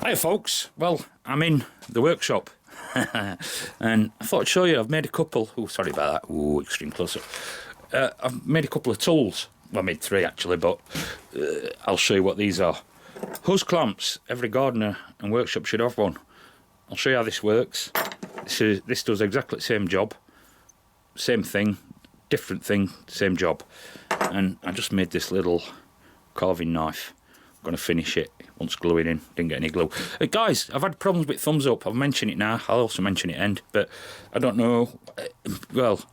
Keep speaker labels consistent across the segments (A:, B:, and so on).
A: Hi folks, well I'm in the workshop and I thought I'd show you. I've made a couple, oh sorry about that, ooh, extreme close up. I've made a couple of tools, well I made three actually, but I'll show you what these are. Hose clamps, every gardener and workshop should have one. I'll show you how this works. This does exactly the same job, same thing, different thing, same job. And I just made this little carving knife. I'm going to finish it once gluing in. Didn't get any glue. Guys, I've had problems with thumbs up. I've mentioned it now. I'll also mention it end. But I don't know. Well,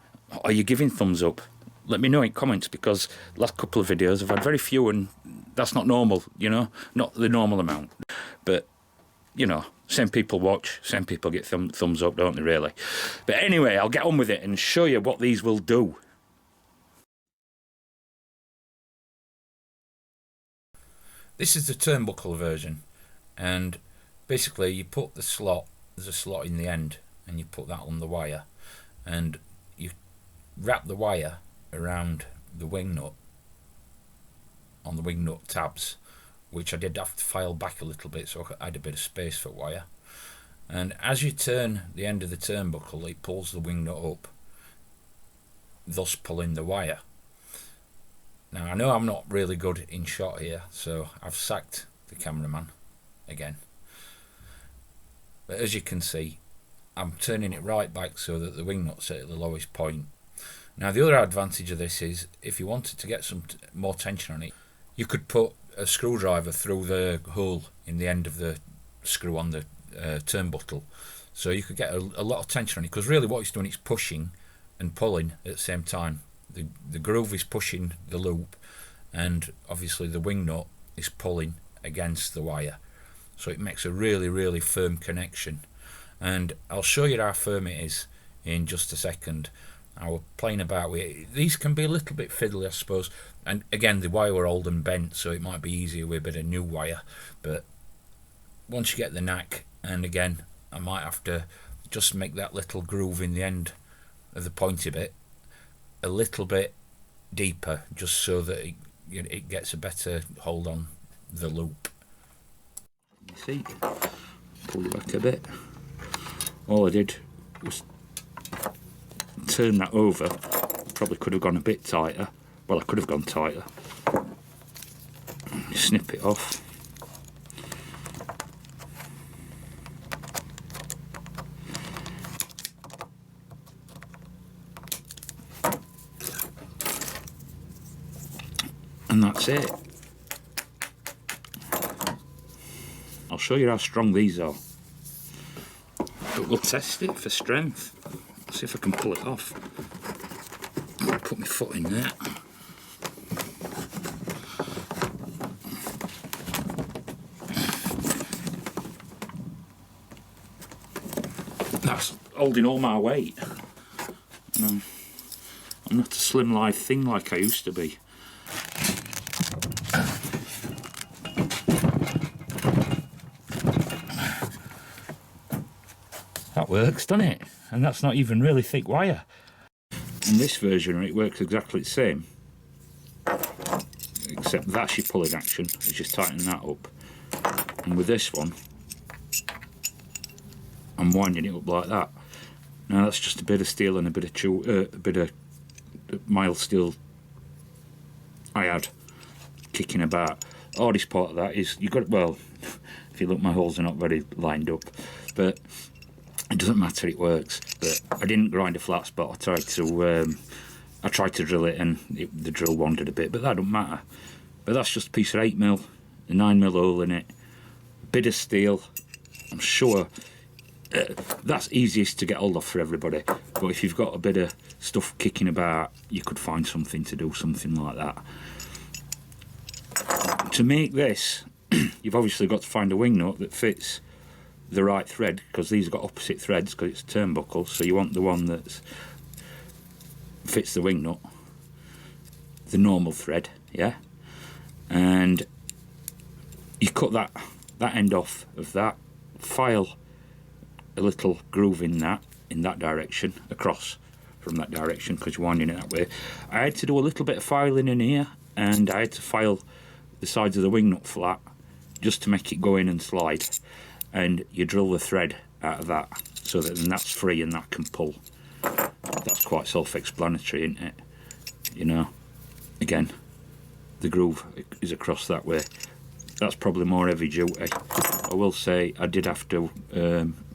A: are you giving thumbs up? Let me know in comments, because last couple of videos I've had very few, and that's not normal, you know, not the normal amount. But you know, same people watch, same people get thumbs up, don't they really? But anyway, I'll get on with it and show you what these will do. This is the turnbuckle version, and basically you put the slot, there's a slot in the end, and you put that on the wire, and you wrap the wire around the wing nut, on the wing nut tabs, which I did have to file back a little bit so I had a bit of space for wire. And as you turn the end of the turnbuckle, it pulls the wing nut up, thus pulling the wire. Now I know I'm not really good in shot here, so I've sacked the cameraman again. But as you can see, I'm turning it right back so that the wing nut's at the lowest point. Now the other advantage of this is, if you wanted to get some more tension on it, you could put a screwdriver through the hole in the end of the screw on the turnbuckle, so you could get a lot of tension on it, because really what it's doing, it's pushing and pulling at the same time. The groove is pushing the loop, and obviously the wing nut is pulling against the wire, so it makes a really firm connection. And I'll show you how firm it is in just a second. I was playing about with it. These can be a little bit fiddly, I suppose, and again the wire were old and bent, so it might be easier with a bit of new wire. But once you get the knack, and again I might have to just make that little groove in the end of the pointy bit a little bit deeper, just so that it gets a better hold on the loop. You see, pull it back a bit. All I did was turn that over. Probably could have gone a bit tighter. Well, I could have gone tighter. Snip it off. And that's it. I'll show you how strong these are. But we'll test it for strength. See if I can pull it off. I'll put my foot in there. That's holding all my weight. I'm not a slim lithe thing like I used to be. That works, doesn't it? And that's not even really thick wire. In this version it works exactly the same, except that's your pulling action, it's just tightening that up. And with this one, I'm winding it up like that. Now that's just a bit of steel and a bit of mild steel I had kicking about. The hardest part of that is you got, well, if you look, my holes are not very lined up, but it doesn't matter, it works. But I didn't grind a flat spot. I tried to drill it, and the drill wandered a bit, but that don't matter. But that's just a piece of 8mm, a 9mm hole in it, a bit of steel. I'm sure that's easiest to get hold of for everybody. But if you've got a bit of stuff kicking about, you could find something to do something like that. To make this, you've obviously got to find a wing nut that fits the right thread, because these have got opposite threads because it's a turnbuckle, so you want the one that fits the wing nut, the normal thread, yeah. And you cut that end off of that, file a little groove in that direction, across from that direction, because you're winding it that way. I had to do a little bit of filing in here, and I had to file the sides of the wing nut flat just to make it go in and slide, and you drill the thread out of that so that then that's free and that can pull. That's quite self-explanatory, isn't it? You know, again, the groove is across that way. That's probably more heavy duty. I will say I did have to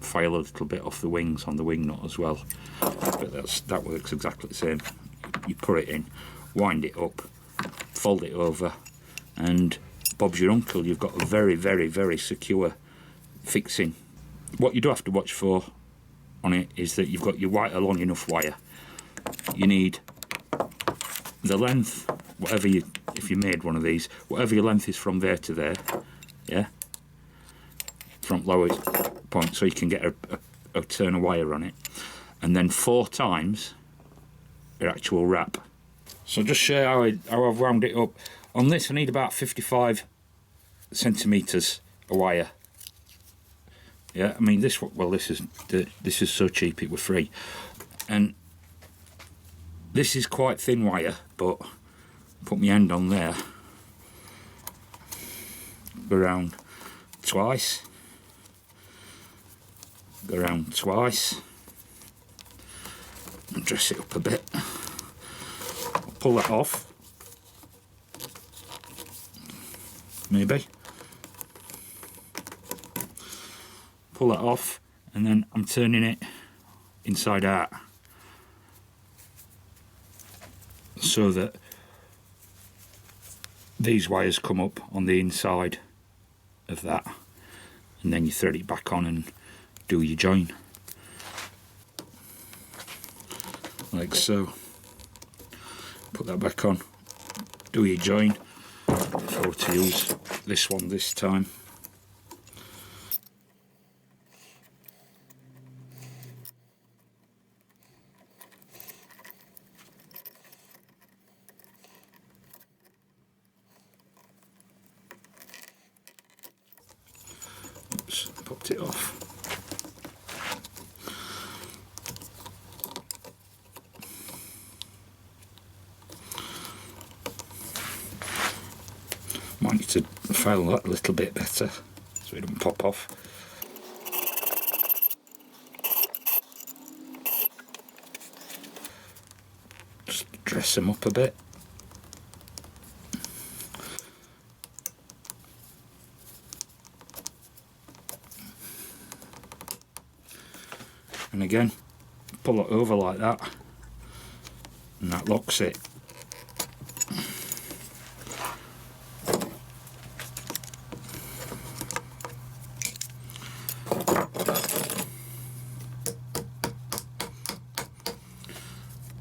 A: file a little bit off the wings on the wing nut as well, but that works exactly the same. You put it in, wind it up, fold it over, and Bob's your uncle. You've got a very, very, very secure fixing. What you do have to watch for on it is that you've got your long enough wire. You need the length, whatever you, if you made one of these, whatever your length is from there to there, yeah, from lowest point, so you can get a turn of wire on it, and then 4 times your actual wrap. So just show how I've wound it up. On this I need about 55 centimetres of wire. Yeah, I mean this. Well, this is so cheap it was free, and this is quite thin wire. But put my end on there, go around twice, go around twice, and dress it up a bit. I'll pull that off, maybe. Pull that off, and then I'm turning it inside out so that these wires come up on the inside of that, and then you thread it back on and do your join like so. Put that back on, do your join. If I were to use this one this time, popped it off. Might need to file that a little bit better so it doesn't pop off. Just dress them up a bit. And again, pull it over like that, and that locks it.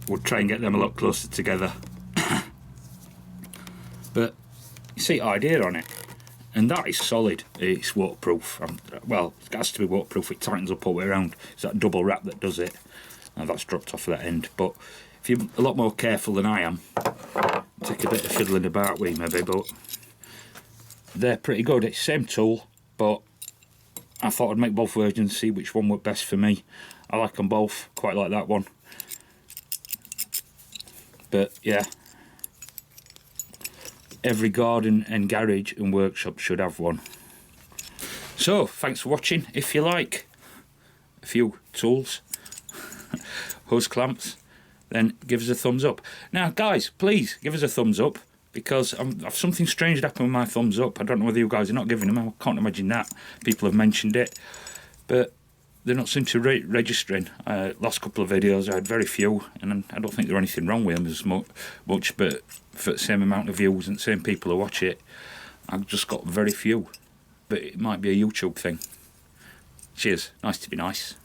A: We'll try and get them a lot closer together. But you see the idea on it, and that is solid. It's waterproof. Well, it has to be waterproof. It tightens up all the way around. It's that double wrap that does it, and that's dropped off that end. But if you're a lot more careful than I am, take a bit of fiddling about with maybe, but they're pretty good. It's the same tool, but I thought I'd make both versions, see which one worked best for me. I like them both, quite like that one. But yeah, every garden and garage and workshop should have one. So thanks for watching. If you like a few tools, hose clamps, then give us a thumbs up. Now guys, please give us a thumbs up, because something strange had happened with my thumbs up. I don't know whether you guys are not giving them. I can't imagine that. People have mentioned it, but they're not seem to registering. Last couple of videos I had very few, and I don't think there's anything wrong with them as much, but for the same amount of views and the same people who watch it, I've just got very few. But it might be a YouTube thing. Cheers, nice to be nice.